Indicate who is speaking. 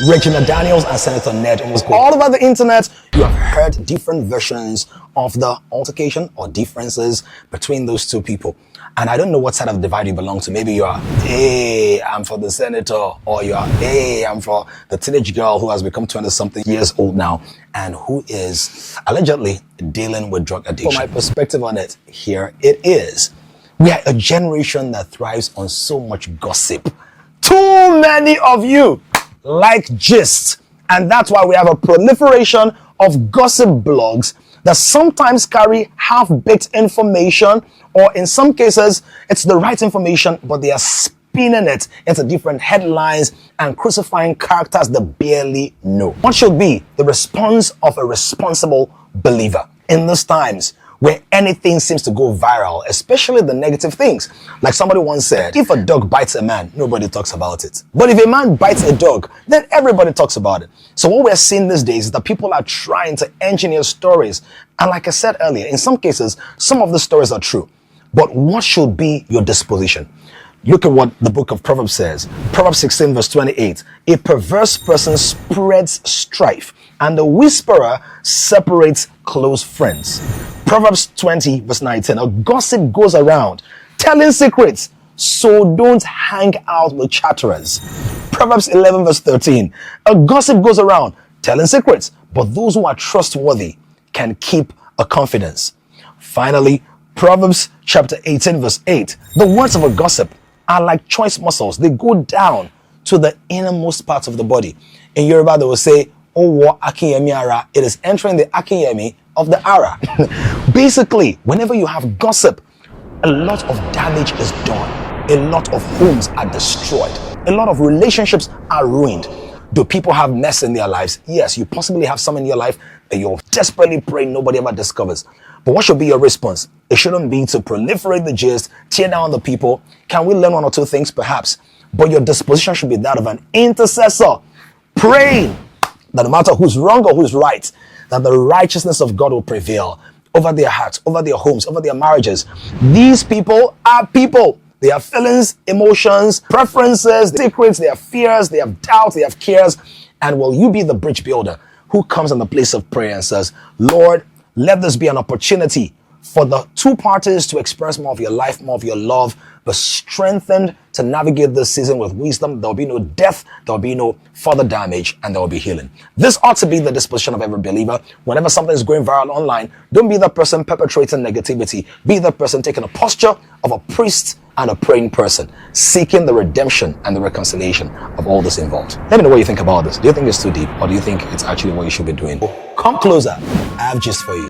Speaker 1: Regina Daniels and Senator Ned Nwoko. All over the internet, you have heard different versions of the altercation or differences between those two people. And I don't know what side of the divide you belong to. Maybe you are, hey, I'm for the senator, or you are, hey, I'm for the teenage girl who has become 20-something years old now and who is allegedly dealing with drug addiction. From my perspective on it, here it is. We are a generation that thrives on so much gossip. Too many of you like gist, and that's why we have a proliferation of gossip blogs that sometimes carry half-baked information, or in some cases it's the right information but they are spinning it into different headlines and crucifying characters they barely know. What should be the response of a responsible believer in these times where anything seems to go viral, especially the negative things? Like somebody once said, if a dog bites a man, nobody talks about it. But if a man bites a dog, then everybody talks about it. So what we're seeing these days is that people are trying to engineer stories. And like I said earlier, in some cases, some of the stories are true. But what should be your disposition? Look at what the book of Proverbs says. Proverbs 16 verse 28. A perverse person spreads strife, and the whisperer separates close friends. Proverbs 20 verse 19. A gossip goes around telling secrets, so don't hang out with chatterers. Proverbs 11 verse 13. A gossip goes around telling secrets, but those who are trustworthy can keep a confidence. Finally, Proverbs chapter 18 verse 8. The words of a gossip are like choice muscles. They go down to the innermost parts of the body. In Yoruba, they will say, Owo Akinyemi Ara. It is entering the Akinyemi of the Ara. Basically, whenever you have gossip, a lot of damage is done. A lot of homes are destroyed. A lot of relationships are ruined. Do people have mess in their lives? Yes, you possibly have some in your life that you're desperately praying nobody ever discovers. But what should be your response? It shouldn't be to proliferate the gist, tear down the people. Can we learn one or two things? Perhaps. But your disposition should be that of an intercessor, praying that no matter who's wrong or who's right, that the righteousness of God will prevail over their hearts, over their homes, over their marriages. These people are people. They have feelings, emotions, preferences, secrets, they have fears, they have doubts, they have cares. And will you be the bridge builder who comes in the place of prayer and says, Lord, let this be an opportunity for the two parties to express more of your life, more of your love, but strengthened to navigate this season with wisdom. There will be no death, there will be no further damage, and there will be healing. This ought to be the disposition of every believer. Whenever something is going viral online, don't be the person perpetrating negativity. Be the person taking a posture of a priest and a praying person, seeking the redemption and the reconciliation of all this involved. Let me know what you think about this. Do you think it's too deep, or do you think it's actually what you should be doing? Come closer. I have gist for you.